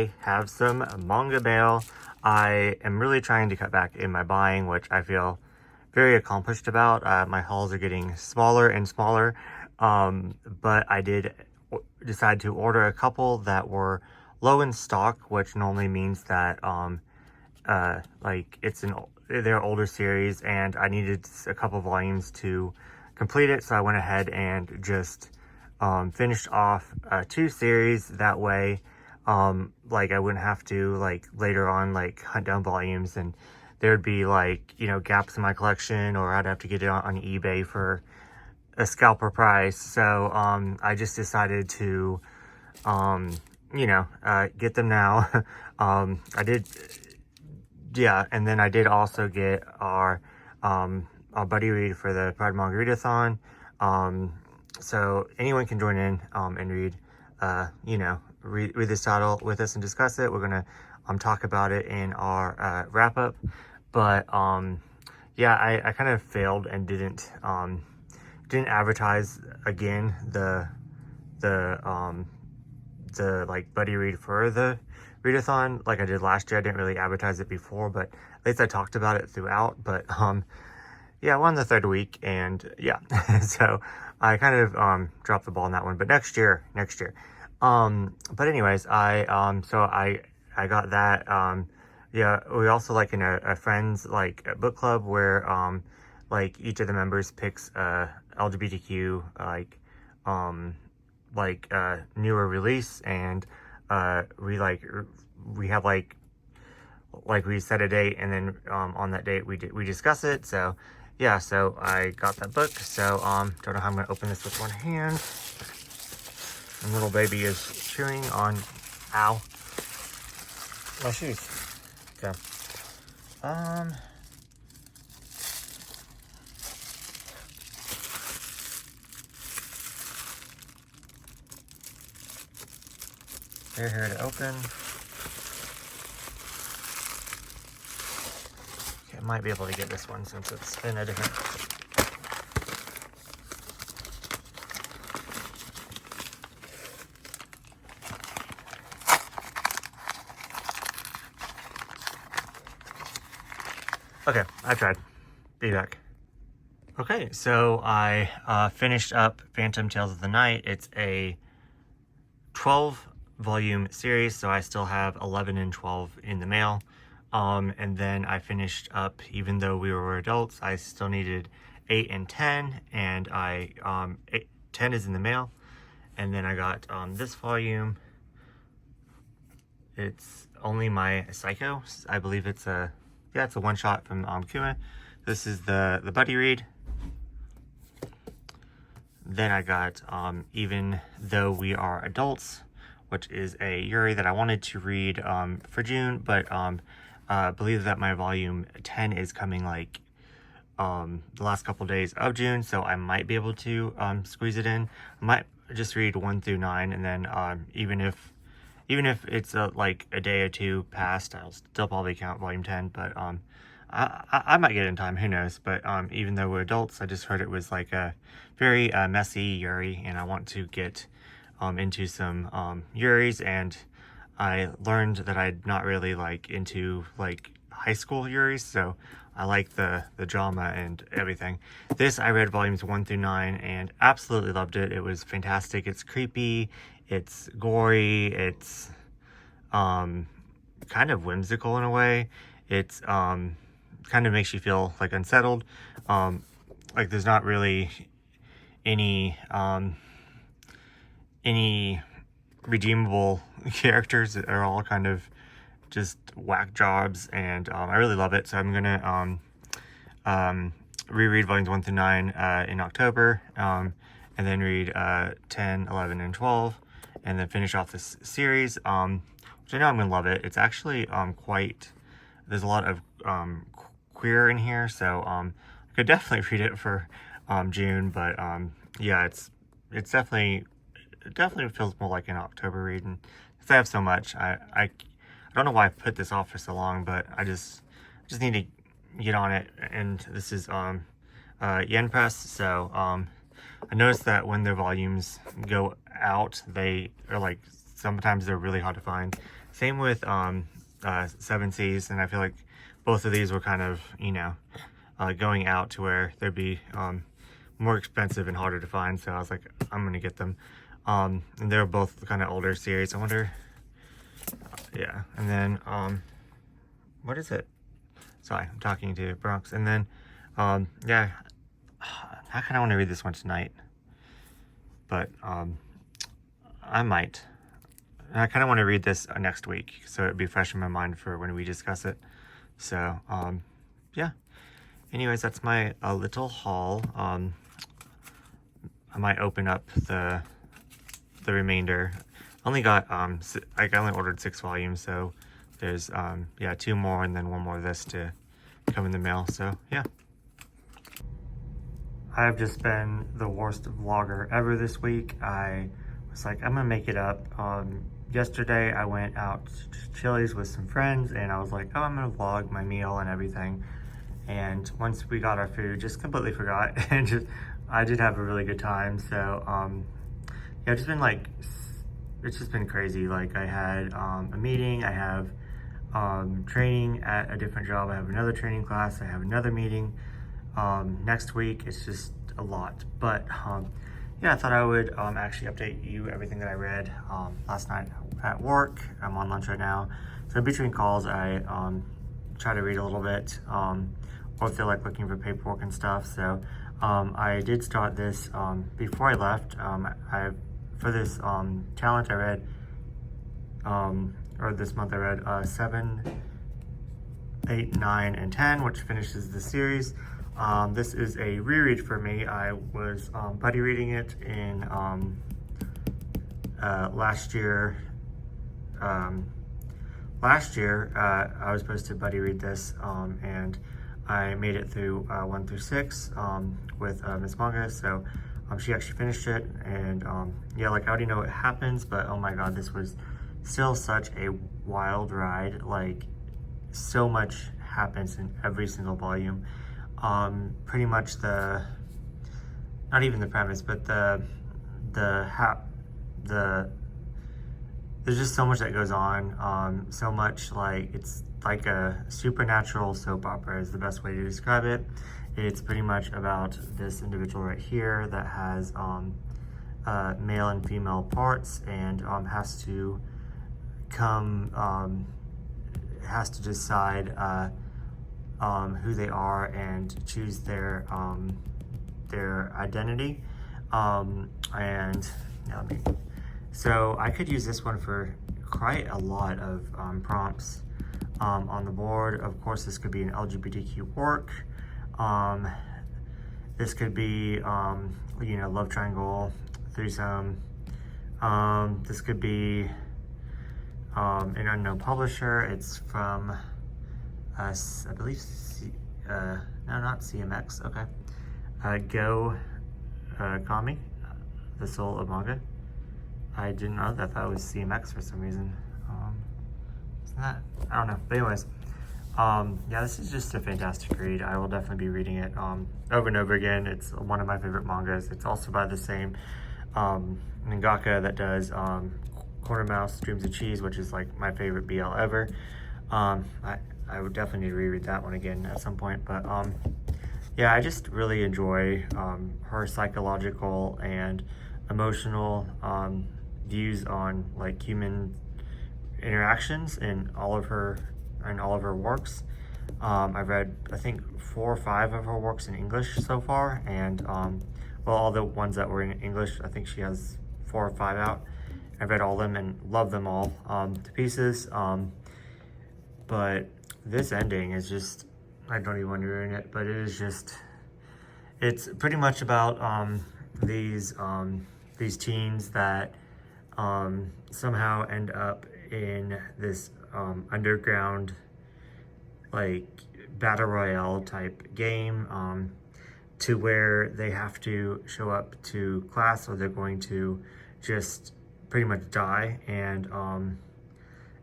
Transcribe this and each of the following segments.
I have some manga mail. I am really trying to cut back in my buying, which I feel very accomplished about. My hauls are getting smaller and smaller, but I did decide to order a couple that were low in stock, which normally means that like they're older series, and I needed a couple volumes to complete it. So I went ahead and just finished off 2 series. That way, like I wouldn't have to like later on like hunt down volumes, and there'd be like, you know, gaps in my collection, or I'd have to get it on eBay for a scalper price. So I just decided to you know, get them now. I did, yeah, and then I did also get our buddy read for the Pride Manga Readathon. So anyone can join in and read, you know, read this title with us and discuss it. We're gonna talk about it in our wrap up. But yeah, I kind of failed and didn't advertise again the like buddy read for the readathon like I did last year. I didn't really advertise it before, but at least I talked about it throughout. But yeah, we're on the 3rd week, and yeah, so I kind of dropped the ball on that one. But next year. But anyways, I got that. Yeah, we also like in a friend's like a book club where like each of the members picks LGBTQ like newer release, and we have like we set a date, and then on that date we discuss it. So yeah, so I got that book. So don't know how I'm gonna open this with one hand. And little baby is chewing on, ow, my shoes. Okay. They're here to open. Okay, I might be able to get this one since it's in a different. Okay, I tried. Be back. Okay, so I finished up Phantom Tales of the Night. It's a 12 volume series, so I still have 11 and 12 in the mail. And then I finished up, even though we were adults, I still needed 8 and 10, and 10 is in the mail. And then I got this volume. It's Only My Psycho. I believe it's a one shot from Kuma. This is the buddy read. Then I got Even Though We Are Adults, which is a Yuri that I wanted to read for June, but believe that my volume 10 is coming like the last couple days of June, so I might be able to squeeze it in. I might just read 1 through 9, and then even if it's like a day or two past, I'll still probably count volume 10. But I might get it in time, who knows. But Even Though We're Adults, I just heard it was like a very messy Yuri, and I want to get into some Yuris, and I learned that I'm not really like into like high school Yuris, so I like the drama and everything. This, I read volumes 1 through 9 and absolutely loved it. It was fantastic. It's creepy, it's gory, it's kind of whimsical in a way. It's kind of makes you feel like unsettled. Like there's not really any redeemable characters that are all kind of just whack jobs, and I really love it. So I'm gonna reread volumes 1 through 9 in October, and then read 10, 11, and 12, and then finish off this series, which I know I'm gonna love it. It's actually there's a lot of queer in here, so I could definitely read it for June, but yeah, it definitely feels more like an October read, and because I have so much, I don't know why I put this off for so long, but I just need to get on it. And this is Yen Press, so I noticed that when their volumes go out, they are like, sometimes they're really hard to find. Same with Seven Seas, and I feel like both of these were kind of, you know, going out to where they'd be more expensive and harder to find, so I was like, I'm gonna get them. And they're both kind of older series. I wonder, yeah. And then what is it? Sorry, I'm talking to Bronx. And then yeah, I kind of want to read this one tonight, but I might. I kind of want to read this next week, so it'd be fresh in my mind for when we discuss it. So yeah. Anyways, that's my little haul. I might open up the remainder. I only got I only ordered 6 volumes, so there's yeah, 2 more and then 1 more of this to come in the mail. So yeah, I've just been the worst vlogger ever this week. I was like, I'm gonna make it up. Yesterday I went out to Chili's with some friends, and I was like, oh, I'm gonna vlog my meal and everything. And once we got our food, just completely forgot. And I did have a really good time. So yeah, it's just been like, it's just been crazy. Like, I had a meeting, I have training at a different job, I have another training class, I have another meeting next week. It's just a lot. But yeah, I thought I would actually update you everything that I read last night at work. I'm on lunch right now, so in between calls I try to read a little bit, or feel like looking for paperwork and stuff. So I did start this before I left. For this challenge I read, or this month I read 7, 8, 9, and 10, which finishes the series. This is a reread for me. I was buddy reading it in last year. I was supposed to buddy read this, and I made it through 1 through 6 with MizzManga. So she actually finished it, and yeah, like, I already know what happens, but oh my god, this was still such a wild ride. Like, so much happens in every single volume. Pretty much not even the premise, but there's just so much that goes on. So much, like, it's like a supernatural soap opera is the best way to describe it. It's pretty much about this individual right here that has male and female parts, and has to decide who they are and choose their identity. And yeah, so I could use this one for quite a lot of prompts on the board. Of course, this could be an LGBTQ work. This could be, you know, love triangle, threesome. This could be an unknown publisher. It's from I believe, no, not CMX, okay. Go Kami, the soul of manga. I didn't know that was CMX for some reason. Isn't that, I don't know, but anyways, yeah, this is just a fantastic read. I will definitely be reading it over and over again. It's one of my favorite mangas. It's also by the same mangaka that does Corner Mouse Dreams of Cheese, which is like my favorite BL ever. I would definitely need to reread that one again at some point. But yeah, I just really enjoy her psychological and emotional views on, like, human interactions in all of her works. I've read, I think, 4 or 5 of her works in English so far, and well, all the ones that were in English, I think she has 4 or 5 out. I've read all of them and love them all to pieces. But this ending is just, I don't even want to ruin it, but it is just, it's pretty much about these teens that somehow end up in this underground, like, battle royale type game, to where they have to show up to class or they're going to just pretty much die, and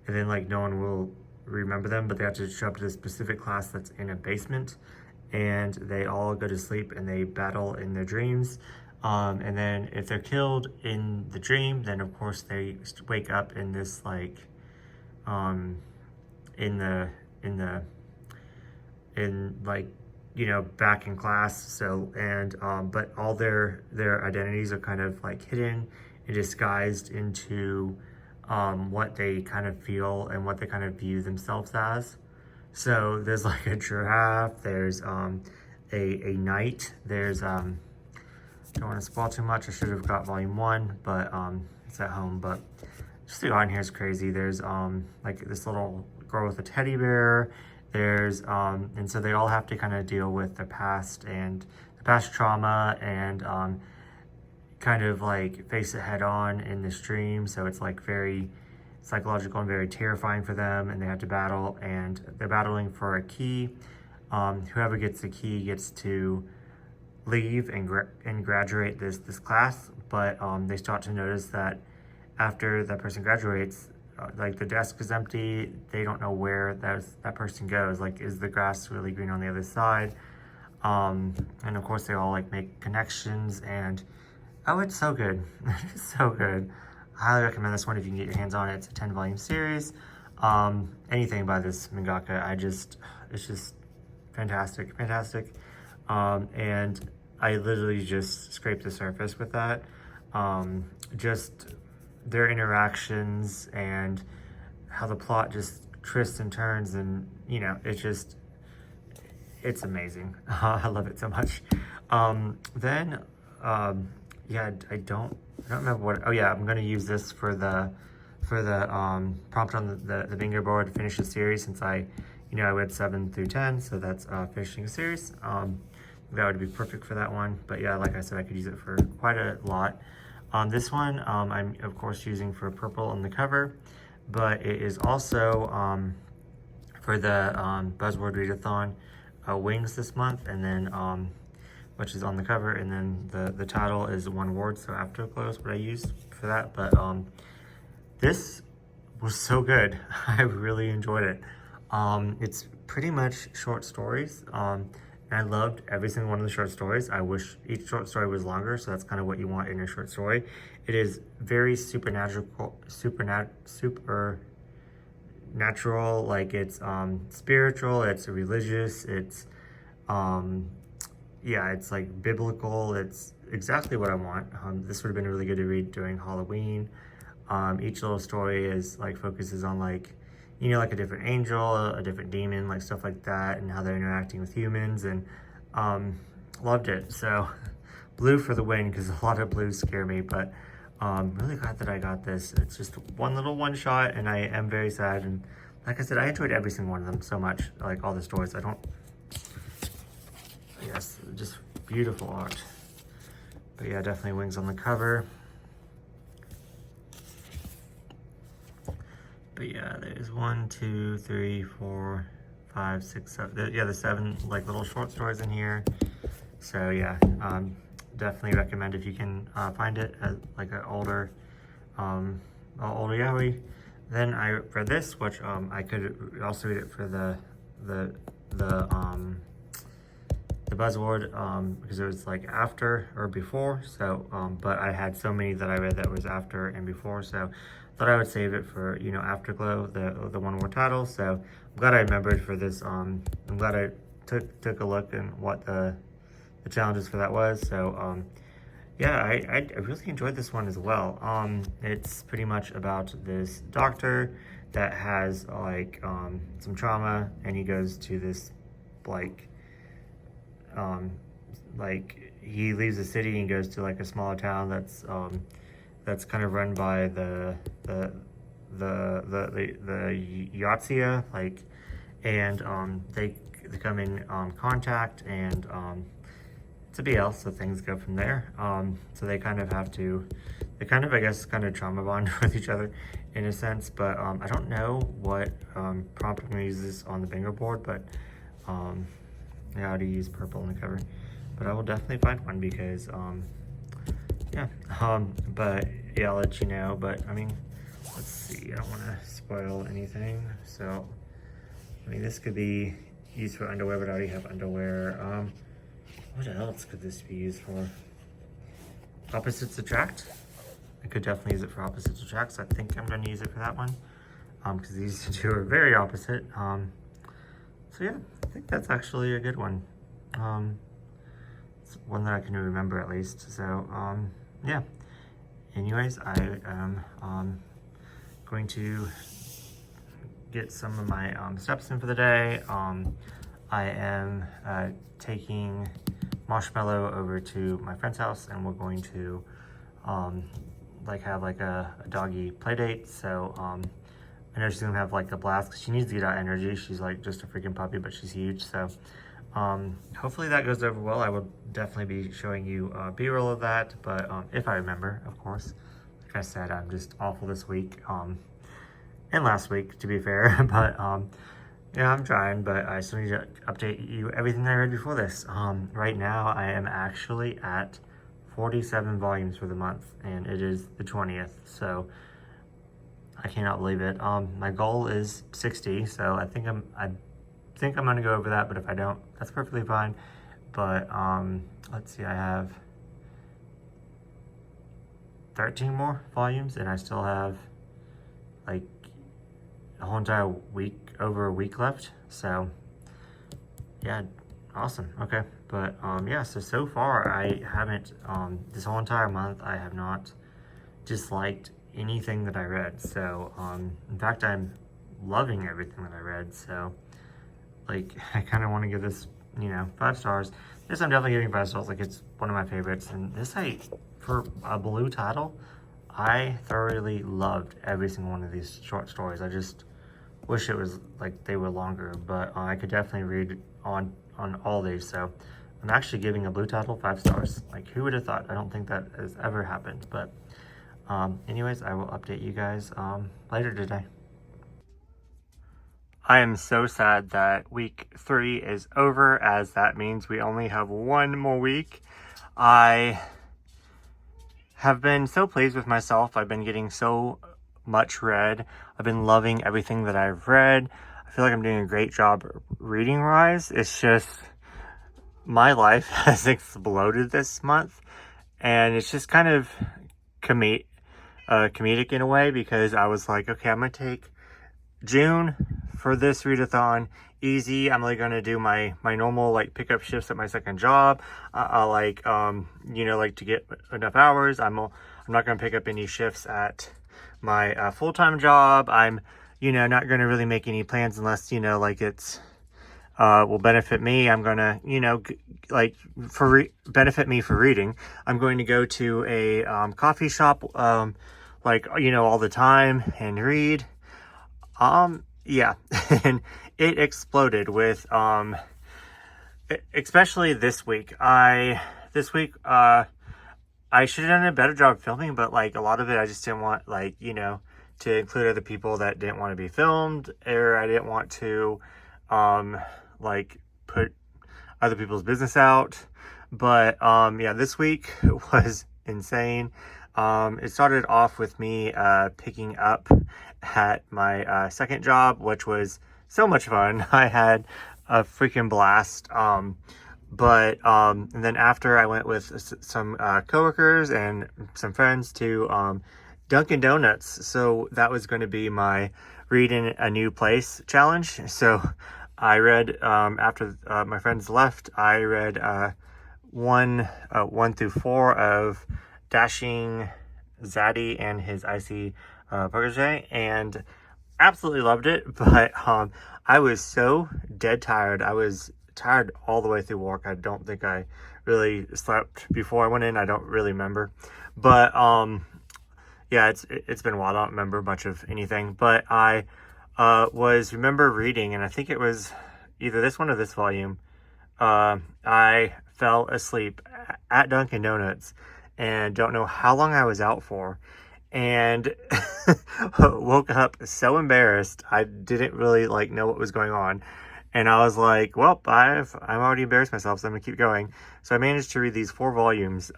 then, like, no one will remember them, but they have to show up to this specific class that's in a basement, and they all go to sleep and they battle in their dreams. And then if they're killed in the dream, then of course they wake up in this, like, in like, you know, back in class. So, and but all their identities are kind of like hidden and disguised into what they kind of feel and what they kind of view themselves as. So there's like a giraffe, there's a knight, there's don't want to spoil too much, I should have got volume 1, but it's at home. But just the art in here is crazy. There's like this little girl with a teddy bear. There's and so they all have to kind of deal with their past and the past trauma, and kind of like face it head on in this dream. So it's like very psychological and very terrifying for them, and they have to battle, and they're battling for a key. Whoever gets the key gets to leave and graduate this class, but they start to notice that after that person graduates, like the desk is empty. They don't know where that person goes. Like, is the grass really green on the other side? And of course they all like make connections, and oh, it's so good. It's so good. I highly recommend this one if you can get your hands on it. It's a 10-volume series. Anything by this mangaka, it's just fantastic. And I literally just scraped the surface with that. Just their interactions and how the plot just twists and turns, and you know, it's amazing. I love it so much. Yeah, I don't remember what. Oh yeah, I'm gonna use this for the prompt on the bingo board to finish the series, since I read 7 through 10, so that's finishing a series. That would be perfect for that one. But yeah, like I said, I could use it for quite a lot. This one I'm of course using for purple on the cover, but it is also for the Buzzword Readathon Wings this month, and then which is on the cover, and then the title is one word, so Afterglow is what I used for that. But this was so good. I really enjoyed it. It's pretty much short stories, and I loved every single one of the short stories. I wish each short story was longer, so that's kind of what you want in a short story. It is very supernatural, like it's spiritual, it's religious, it's yeah, it's like biblical. It's exactly what I want. This would have been really good to read during Halloween. Each little story is like focuses on like, like a different angel, a different demon, like stuff like that, and how they're interacting with humans, and loved it. So blue for the win, because a lot of blues scare me, but really glad that I got this. It's just one little one shot, and I am very sad. And like I said, I enjoyed every single one of them so much, like all the stories. Yes, just beautiful art. But yeah, definitely wings on the cover. But yeah, there's 1, 2, 3, 4, 5, 6, 7. Yeah, the 7 like little short stories in here. So yeah, definitely recommend if you can find it at like an older yaoi. Then I read this, which I could also read it for the Buzzword, because it was like after or before. So but I had so many that I read that was after and before, so thought I would save it for Afterglow, the one word title. So I'm glad I remembered for this. I'm glad I took a look and what the challenges for that was. So yeah, I really enjoyed this one as well. It's pretty much about this doctor that has like some trauma, and he goes to this like he leaves the city and goes to like a smaller town that's kind of run by the Yatzia, like, and they come in contact, and it's a BL, so things go from there. So they kind of I guess trauma bond with each other in a sense, but I don't know what prompt I'm gonna use this on the bingo board, but yeah, I already used purple on the cover, but I will definitely find one, because yeah, but yeah, I'll let you know. But I mean, let's see, I don't want to spoil anything. So I mean, this could be used for underwear, but I already have underwear. What else could this be used for? Opposites attract. I could definitely use it for opposites attract, so I think I'm going to use it for that one. because these two are very opposite. So yeah, I think that's actually a good one. It's one that I can remember at least. So yeah. Anyways, I am going to get some of my steps in for the day. I am taking Marshmallow over to my friend's house, and we're going to like have like a doggy play date. So I know she's gonna have like a blast because she needs to get out energy. She's like just a freaking puppy, but she's huge. So hopefully that goes over well. I will definitely be showing you B-roll of that, but if I remember, of course. Like I said, I'm just awful this week and last week, to be fair. But yeah, I'm trying, but I still need to update you everything I read before this. Right now, I am actually at 47 volumes for the month, and it is the 20th, so I cannot believe it. My goal is 60, so I think I'm gonna go over that, but if I don't, that's perfectly fine. But let's see, I have 13 more volumes, and I still have like a whole entire week, over a week left. So yeah, awesome. Okay, but yeah, so far I haven't this whole entire month I have not disliked anything that I read. So in fact, I'm loving everything that I read. So like, I kind of want to give this, 5 stars. This I'm definitely giving 5 stars. Like, it's one of my favorites. And this, for a blue title, I thoroughly loved every single one of these short stories. I just wish it was like they were longer, but I could definitely read on all these. So I'm actually giving a blue title 5 stars. Like, who would have thought? I don't think that has ever happened. But anyways, I will update you guys later today. I am so sad that week 3 is over, as that means we only have one more week. I have been so pleased with myself. I've been getting so much read. I've been loving everything that I've read. I feel like I'm doing a great job reading-wise. It's just my life has exploded this month, and it's just kind of comedic in a way, because I was like, okay, I'm gonna take June for this readathon easy. I'm like gonna do my normal like pickup shifts at my second job. I like like to get enough hours. I'm not gonna pick up any shifts at my full-time job. I'm not gonna really make any plans unless like it's will benefit me. I'm gonna benefit me for reading. I'm going to go to a coffee shop all the time and read. Yeah, and it exploded with, especially this week. I should have done a better job filming, but like a lot of it, I just didn't want to include other people that didn't want to be filmed, or I didn't want to, put other people's business out. But, yeah, this week was insane. It started off with me picking up at my second job, which was so much fun. I had a freaking blast. And then after, I went with some coworkers and some friends to Dunkin' Donuts. So that was going to be my read in a new place challenge. So I read after my friends left. I read 1 through 4 of Dashing Zaddy and his icy protege, and absolutely loved it. But I was so dead tired. I was tired all the way through work. I don't think I really slept before I went in. I don't really remember. But yeah, it's been a while. I don't remember much of anything. But I remember reading, and I think it was either this one or this volume. I fell asleep at Dunkin' Donuts and don't know how long I was out for, and woke up so embarrassed. I didn't really know what was going on, and I was like, well, I'm already embarrassed myself, so I'm gonna keep going. So I managed to read these 4 volumes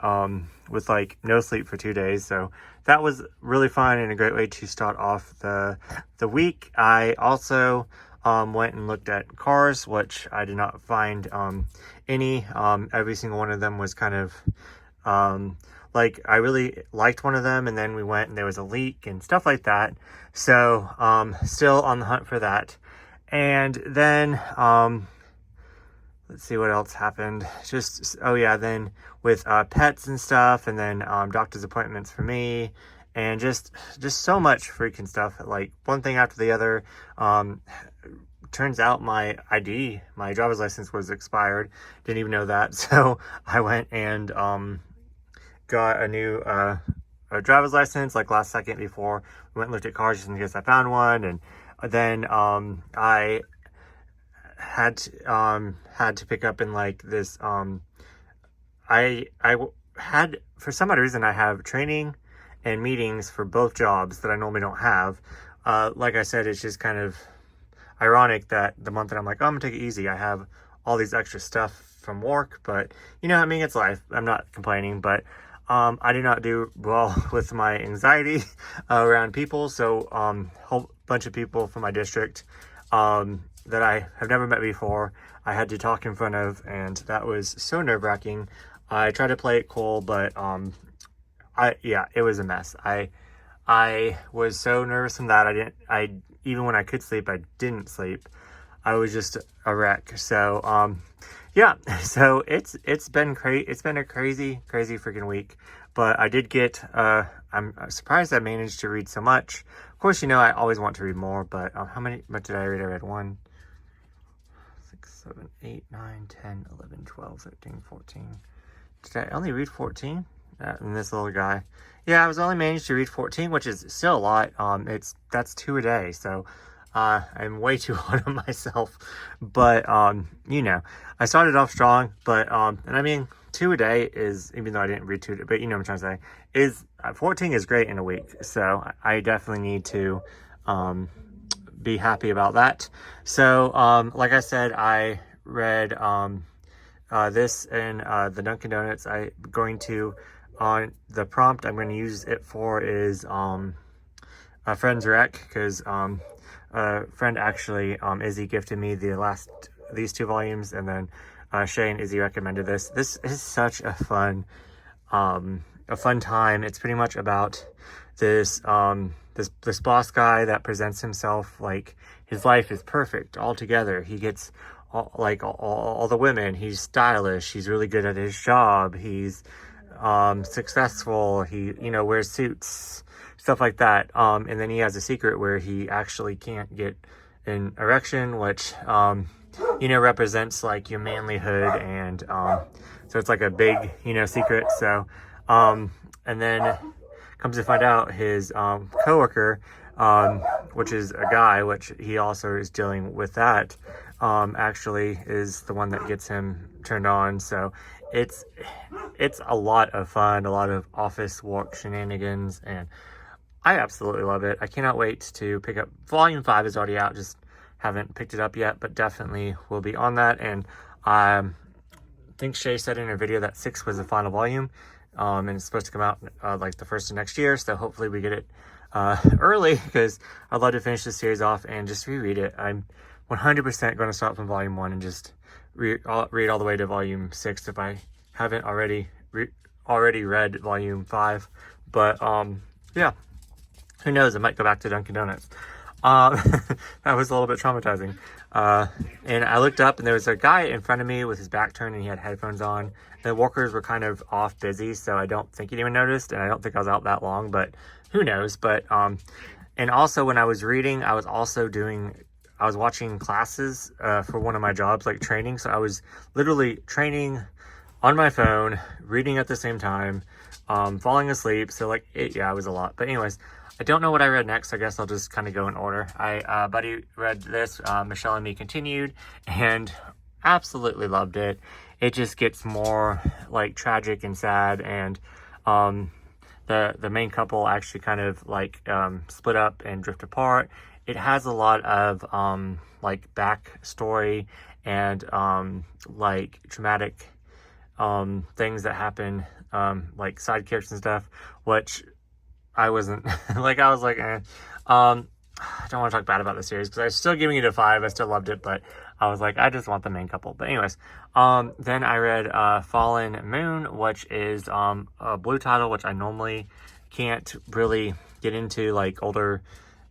with no sleep for 2 days. So that was really fun and a great way to start off the week. I also went and looked at cars, which I did not find any. Every single one of them was kind of like, I really liked one of them, and then we went and there was a leak and stuff like that. So, still on the hunt for that. And then, let's see what else happened. Just, oh yeah, then with pets and stuff, and then doctor's appointments for me, and just so much freaking stuff, like one thing after the other. Turns out my ID, my driver's license, was expired. Didn't even know that. So I went and got a new a driver's license like last second before we went and looked at cars, just in case I found one. And then I had to pick up in like this I had, for some odd reason, I have training and meetings for both jobs that I normally don't have. Like I said, it's just kind of ironic that the month that I'm like, oh, I'm gonna take it easy, I have all these extra stuff from work. But you know, I mean, it's life. I'm not complaining, but I did not do well with my anxiety around people. So whole bunch of people from my district that I have never met before, I had to talk in front of, and that was so nerve-wracking. I tried to play it cool, but yeah, it was a mess. I was so nervous from that. Even when I could sleep, I didn't sleep. I was just a wreck. So yeah, so it's been a crazy freaking week. But I did get I'm surprised I managed to read so much. Of course, you know, I always want to read more, but how much did I read? I read 1, 6, 7, 8, 9, 10, 11, 12, 13, 14. Did I only read 14? And this little guy. Yeah, I was only managed to read 14, which is still a lot. That's 2 a day, so I'm way too hard on myself. But you know, I started off strong, but and I mean, 2 a day is, even though I didn't read 2, but you know what I'm trying to say, is 14 is great in a week. So I definitely need to be happy about that. So like I said, I read this in the Dunkin' Donuts. I'm going to, on the prompt I'm going to use it for is a friend's rec, because a friend actually, Izzy, gifted me these 2 volumes, and then Shay and Izzy recommended this. This is such a fun time. It's pretty much about this this boss guy that presents himself like his life is perfect altogether. He gets all the women. He's stylish. He's really good at his job. He's successful. He, you know, wears suits, stuff like that. And then he has a secret where he actually can't get an erection, which you know, represents like your manlyhood. And so it's like a big, you know, secret. So and then comes to find out his coworker, which is a guy, which he also is dealing with that, actually is the one that gets him turned on. So it's a lot of fun, a lot of office work shenanigans, and I absolutely love it. I cannot wait to pick up. Volume 5 is already out, just haven't picked it up yet, but definitely will be on that. And I think Shay said in her video that 6 was the final volume, and it's supposed to come out like the 1st of next year, so hopefully we get it early, because I'd love to finish this series off and just reread it. I'm 100% going to start from volume 1 and just read all the way to volume 6 if I haven't already read volume 5. But yeah, who knows, I might go back to Dunkin' Donuts. That was a little bit traumatizing. And I looked up and there was a guy in front of me with his back turned and he had headphones on. The workers were kind of off busy, so I don't think he even noticed, and I don't think I was out that long, but who knows. But and also when I was reading, I was watching classes for one of my jobs, like training. So I was literally training on my phone, reading at the same time, falling asleep. So like it was a lot. But anyways, I don't know what I read next. So I guess I'll just kind of go in order. Buddy read this, Michelle and Me Continued, and absolutely loved it. It just gets more like tragic and sad, and the main couple actually kind of like split up and drift apart. It has a lot of like backstory and like traumatic things that happen, like side characters and stuff, which I wasn't like, I was like, eh. I don't want to talk bad about the series because I was still giving it a 5. I still loved it, but I was like, I just want the main couple. But anyways, then I read Fallen Moon, which is a blue title, which I normally can't really get into, like older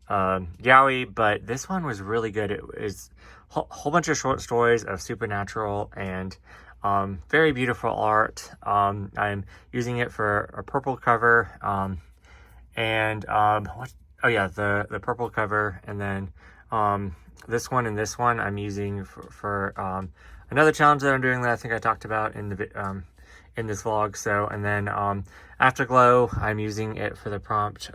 yaoi, but this one was really good. It was a whole bunch of short stories of supernatural and very beautiful art. I'm using it for a purple cover, and oh yeah, the purple cover, and then this one and this one I'm using for another challenge that I'm doing that I think I talked about in the in this vlog. So, and then Afterglow, I'm using it for the prompt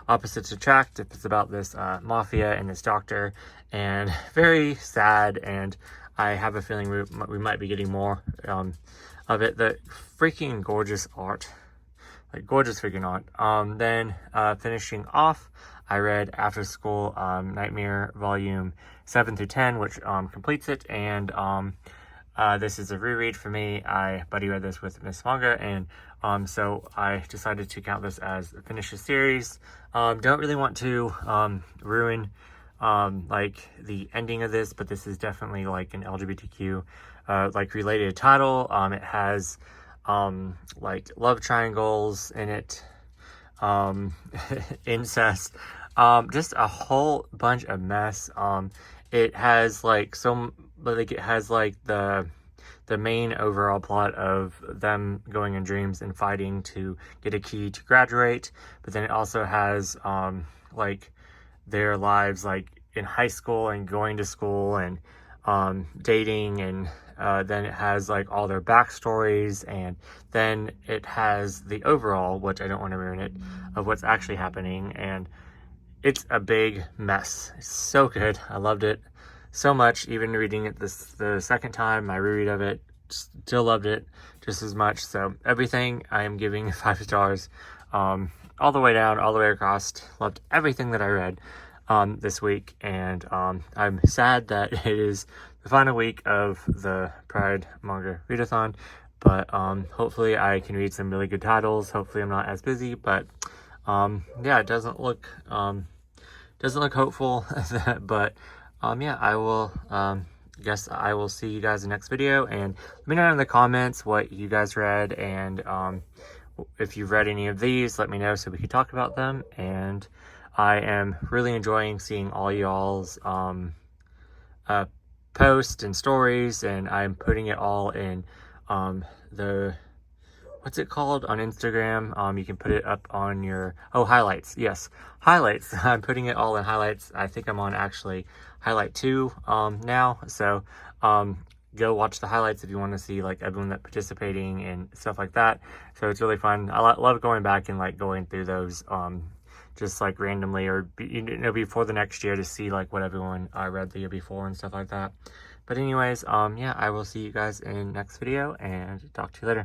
Opposites Attract. It's about this mafia and this doctor, and very sad, and I have a feeling we might be getting more of it. The freaking gorgeous art, like gorgeous freaking art. Then finishing off, I read After School Nightmare Volume 7 through 10, which completes it, and this is a reread for me. I buddy read this with Miss Manga, and so I decided to count this as a finished series. Don't really want to ruin like the ending of this, but this is definitely like an LGBTQ like related title. It has like love triangles in it, incest, just a whole bunch of mess. It has like it has like the main overall plot of them going in dreams and fighting to get a key to graduate, but then it also has like their lives like in high school and going to school and dating, and then it has like all their backstories, and then it has the overall, which I don't want to ruin it, of what's actually happening, and it's a big mess. It's so good. I loved it so much. Even reading it the second time, my reread of it, still loved it just as much. So everything I am giving 5 stars, all the way down, all the way across. Loved everything that I read this week, and I'm sad that it is the final week of the Pride Manga Readathon, but hopefully I can read some really good titles. Hopefully I'm not as busy, but yeah, it doesn't look hopeful. But yeah, I will guess I will see you guys in the next video, and let me know in the comments what you guys read, and if you've read any of these, let me know so we can talk about them. And I am really enjoying seeing all y'all's posts and stories, and I'm putting it all in the, what's it called on Instagram? You can put it up on your, highlights. Yes, highlights. I'm putting it all in highlights. I think I'm on actually highlight 2 now. So go watch the highlights if you want to see like everyone that participating and stuff like that. So it's really fun. I love going back and like going through those just like randomly, or before the next year, to see like what everyone read the year before and stuff like that. But anyways, yeah, I will see you guys in next video, and talk to you later.